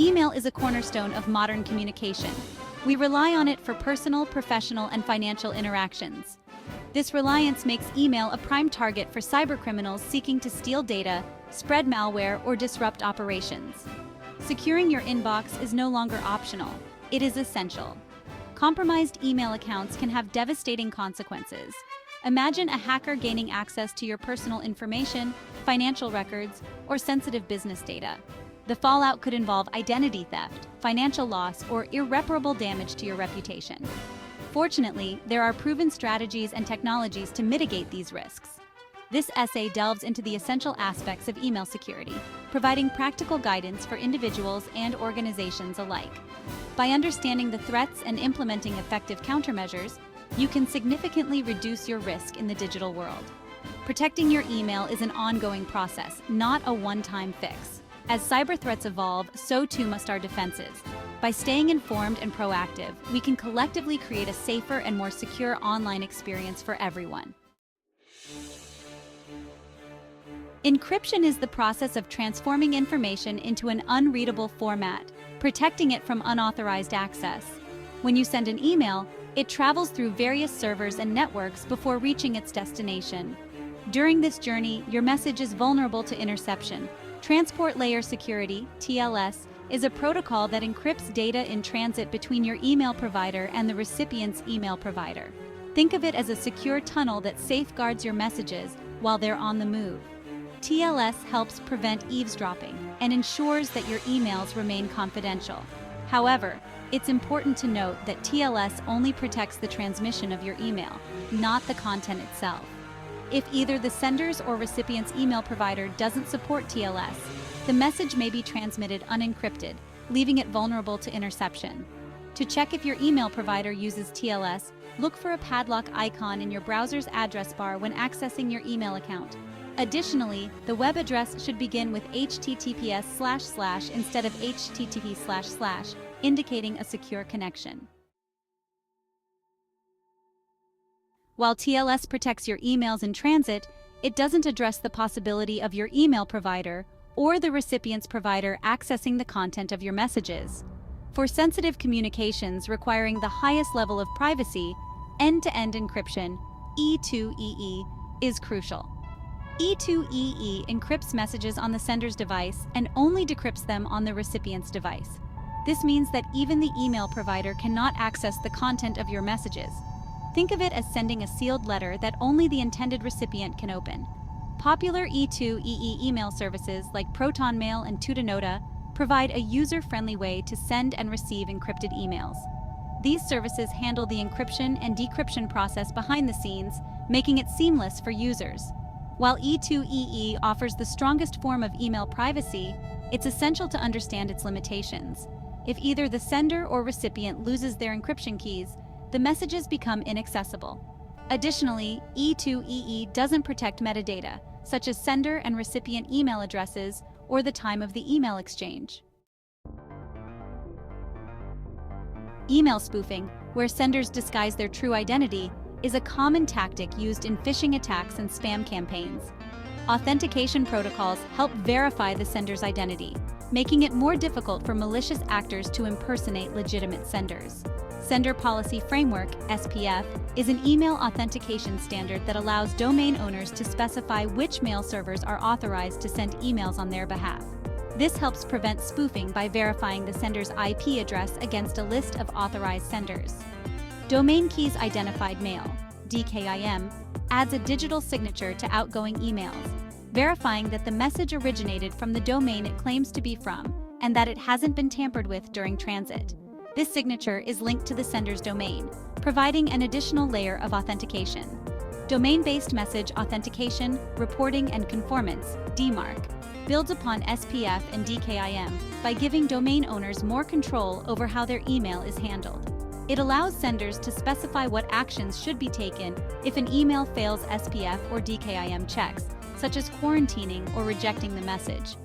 Email is a cornerstone of modern communication. We rely on it for personal, professional, and financial interactions. This reliance makes email a prime target for cybercriminals seeking to steal data, spread malware, or disrupt operations. Securing your inbox is no longer optional. It is essential. Compromised email accounts can have devastating consequences. Imagine a hacker gaining access to your personal information, financial records, or sensitive business data. The fallout could involve identity theft, financial loss, or irreparable damage to your reputation. Fortunately, there are proven strategies and technologies to mitigate these risks. This essay delves into the essential aspects of email security, providing practical guidance for individuals and organizations alike. By understanding the threats and implementing effective countermeasures, you can significantly reduce your risk in the digital world. Protecting your email is an ongoing process, not a one-time fix. As cyber threats evolve, so too must our defenses. By staying informed and proactive, we can collectively create a safer and more secure online experience for everyone. Encryption is the process of transforming information into an unreadable format, protecting it from unauthorized access. When you send an email, it travels through various servers and networks before reaching its destination. During this journey, your message is vulnerable to interception. Transport Layer Security, TLS, is a protocol that encrypts data in transit between your email provider and the recipient's email provider. Think of it as a secure tunnel that safeguards your messages while they're on the move. TLS helps prevent eavesdropping and ensures that your emails remain confidential. However, it's important to note that TLS only protects the transmission of your email, not the content itself. If either the sender's or recipient's email provider doesn't support TLS, the message may be transmitted unencrypted, leaving it vulnerable to interception. To check if your email provider uses TLS, look for a padlock icon in your browser's address bar when accessing your email account. Additionally, the web address should begin with https:// instead of http://, indicating a secure connection. While TLS protects your emails in transit, it doesn't address the possibility of your email provider or the recipient's provider accessing the content of your messages. For sensitive communications requiring the highest level of privacy, end-to-end encryption, E2EE, is crucial. E2EE encrypts messages on the sender's device and only decrypts them on the recipient's device. This means that even the email provider cannot access the content of your messages. Think of it as sending a sealed letter that only the intended recipient can open. Popular E2EE email services like ProtonMail and Tutanota provide a user-friendly way to send and receive encrypted emails. These services handle the encryption and decryption process behind the scenes, making it seamless for users. While E2EE offers the strongest form of email privacy, it's essential to understand its limitations. If either the sender or recipient loses their encryption keys, the messages become inaccessible. Additionally, E2EE doesn't protect metadata, such as sender and recipient email addresses or the time of the email exchange. Email spoofing, where senders disguise their true identity, is a common tactic used in phishing attacks and spam campaigns. Authentication protocols help verify the sender's identity, making it more difficult for malicious actors to impersonate legitimate senders. Sender Policy Framework, SPF, is an email authentication standard that allows domain owners to specify which mail servers are authorized to send emails on their behalf. This helps prevent spoofing by verifying the sender's IP address against a list of authorized senders. Domain Keys Identified Mail, DKIM, adds a digital signature to outgoing emails, verifying that the message originated from the domain it claims to be from and that it hasn't been tampered with during transit. This signature is linked to the sender's domain, providing an additional layer of authentication. Domain-based message authentication, reporting, and conformance, DMARC, builds upon SPF and DKIM by giving domain owners more control over how their email is handled. It allows senders to specify what actions should be taken if an email fails SPF or DKIM checks, such as quarantining or rejecting the message.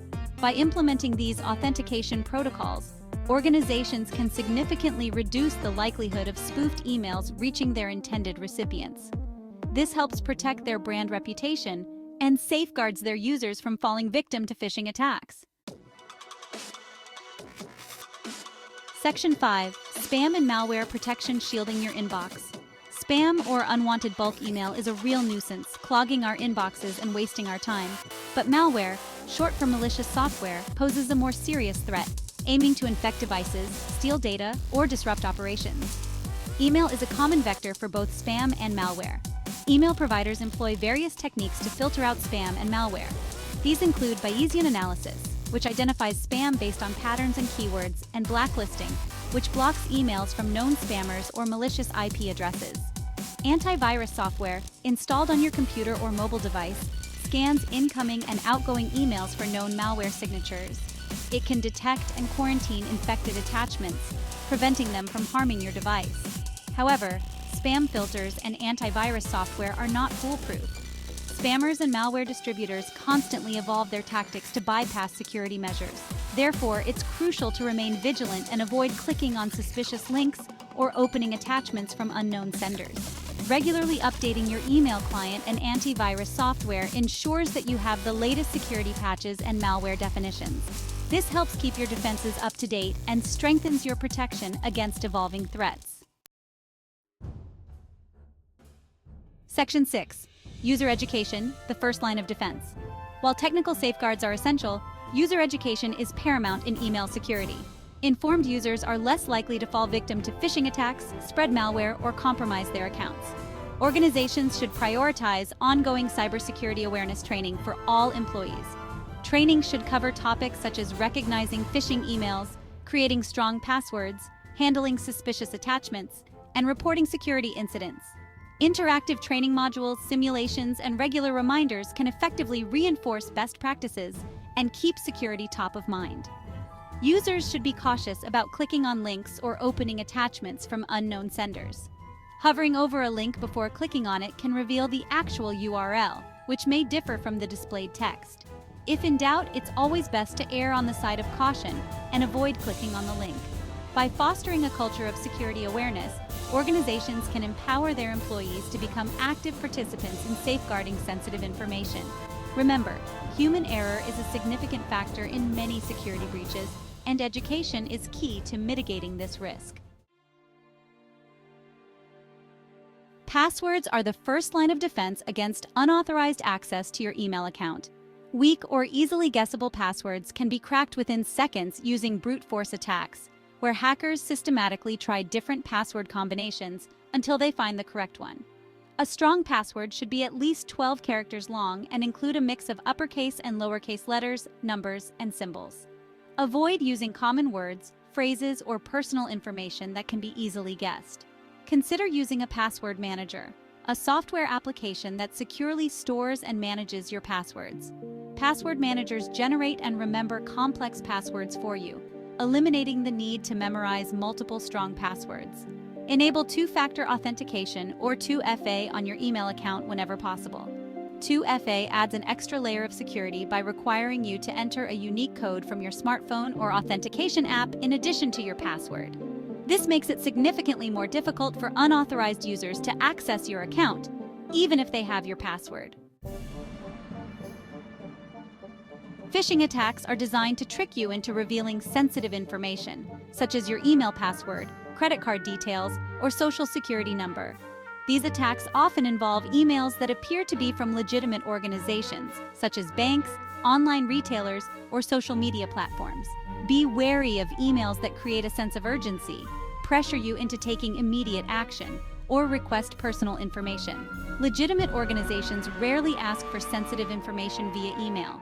By implementing these authentication protocols, organizations can significantly reduce the likelihood of spoofed emails reaching their intended recipients. This helps protect their brand reputation and safeguards their users from falling victim to phishing attacks. Section 5. Spam and malware protection shielding your inbox. Spam or unwanted bulk email is a real nuisance, clogging our inboxes and wasting our time. But malware, short for malicious software, poses a more serious threat, aiming to infect devices, steal data, or disrupt operations. Email is a common vector for both spam and malware. Email providers employ various techniques to filter out spam and malware. These include Bayesian analysis, which identifies spam based on patterns and keywords, and blacklisting, which blocks emails from known spammers or malicious IP addresses. Antivirus software, installed on your computer or mobile device, scans incoming and outgoing emails for known malware signatures. It can detect and quarantine infected attachments, preventing them from harming your device. However, spam filters and antivirus software are not foolproof. Spammers and malware distributors constantly evolve their tactics to bypass security measures. Therefore, it's crucial to remain vigilant and avoid clicking on suspicious links or opening attachments from unknown senders. Regularly updating your email client and antivirus software ensures that you have the latest security patches and malware definitions. This helps keep your defenses up to date and strengthens your protection against evolving threats. Section 6. User education, the first line of defense. While technical safeguards are essential, user education is paramount in email security. Informed users are less likely to fall victim to phishing attacks, spread malware, or compromise their accounts. Organizations should prioritize ongoing cybersecurity awareness training for all employees. Training should cover topics such as recognizing phishing emails, creating strong passwords, handling suspicious attachments, and reporting security incidents. Interactive training modules, simulations, and regular reminders can effectively reinforce best practices and keep security top of mind. Users should be cautious about clicking on links or opening attachments from unknown senders. Hovering over a link before clicking on it can reveal the actual URL, which may differ from the displayed text. If in doubt, it's always best to err on the side of caution and avoid clicking on the link. By fostering a culture of security awareness, organizations can empower their employees to become active participants in safeguarding sensitive information. Remember, human error is a significant factor in many security breaches, and education is key to mitigating this risk. Passwords are the first line of defense against unauthorized access to your email account. Weak or easily guessable passwords can be cracked within seconds using brute force attacks, where hackers systematically try different password combinations until they find the correct one. A strong password should be at least 12 characters long and include a mix of uppercase and lowercase letters, numbers, and symbols. Avoid using common words, phrases, or personal information that can be easily guessed. Consider using a password manager, a software application that securely stores and manages your passwords. Password managers generate and remember complex passwords for you, eliminating the need to memorize multiple strong passwords. Enable two-factor authentication or 2FA on your email account whenever possible. 2FA adds an extra layer of security by requiring you to enter a unique code from your smartphone or authentication app in addition to your password. This makes it significantly more difficult for unauthorized users to access your account, even if they have your password. Phishing attacks are designed to trick you into revealing sensitive information, such as your email password, credit card details, or social security number. These attacks often involve emails that appear to be from legitimate organizations, such as banks, online retailers, or social media platforms. Be wary of emails that create a sense of urgency, pressure you into taking immediate action, or request personal information. Legitimate organizations rarely ask for sensitive information via email.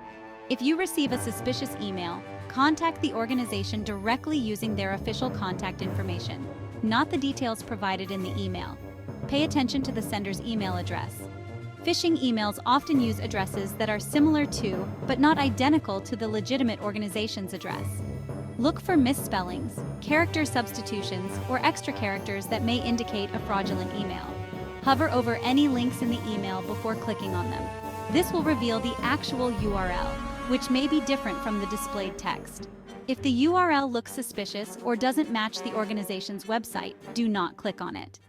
If you receive a suspicious email, contact the organization directly using their official contact information, not the details provided in the email. Pay attention to the sender's email address. Phishing emails often use addresses that are similar to, but not identical to the legitimate organization's address. Look for misspellings, character substitutions, or extra characters that may indicate a fraudulent email. Hover over any links in the email before clicking on them. This will reveal the actual URL, which may be different from the displayed text. If the URL looks suspicious or doesn't match the organization's website, do not click on it.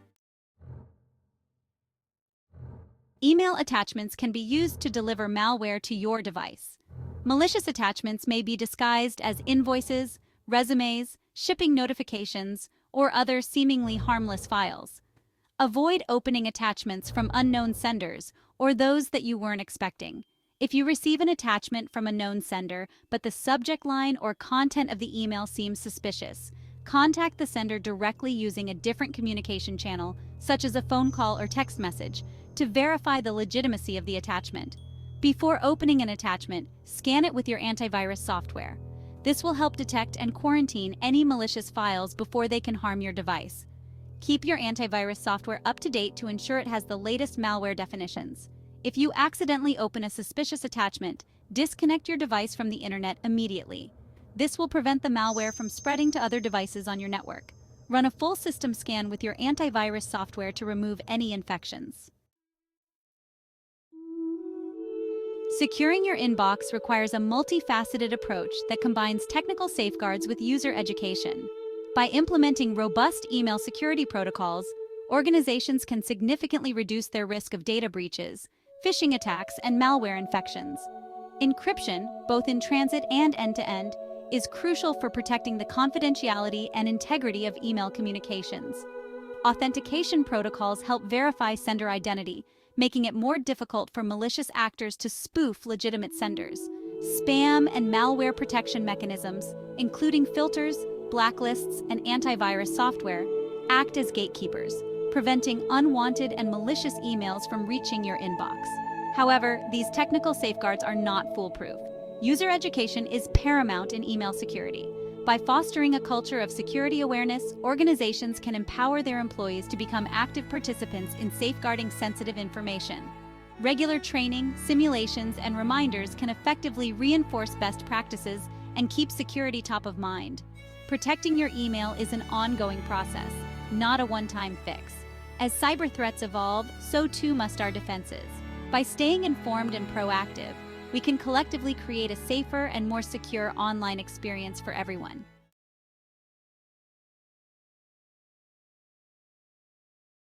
Email attachments can be used to deliver malware to your device. Malicious attachments may be disguised as invoices, resumes, shipping notifications, or other seemingly harmless files. Avoid opening attachments from unknown senders or those that you weren't expecting. If you receive an attachment from a known sender, but the subject line or content of the email seems suspicious, contact the sender directly using a different communication channel, such as a phone call or text message, to verify the legitimacy of the attachment. Before opening an attachment, scan it with your antivirus software. This will help detect and quarantine any malicious files before they can harm your device. Keep your antivirus software up to date to ensure it has the latest malware definitions. If you accidentally open a suspicious attachment, disconnect your device from the internet immediately. This will prevent the malware from spreading to other devices on your network. Run a full system scan with your antivirus software to remove any infections. Securing your inbox requires a multifaceted approach that combines technical safeguards with user education. By implementing robust email security protocols, organizations can significantly reduce their risk of data breaches, phishing attacks, and malware infections. Encryption, both in transit and end-to-end, is crucial for protecting the confidentiality and integrity of email communications. Authentication protocols help verify sender identity, making it more difficult for malicious actors to spoof legitimate senders. Spam and malware protection mechanisms, including filters, blacklists, and antivirus software, act as gatekeepers, preventing unwanted and malicious emails from reaching your inbox. However, these technical safeguards are not foolproof. User education is paramount in email security. By fostering a culture of security awareness, organizations can empower their employees to become active participants in safeguarding sensitive information. Regular training, simulations, and reminders can effectively reinforce best practices and keep security top of mind. Protecting your email is an ongoing process, not a one-time fix. As cyber threats evolve, so too must our defenses. By staying informed and proactive, we can collectively create a safer and more secure online experience for everyone.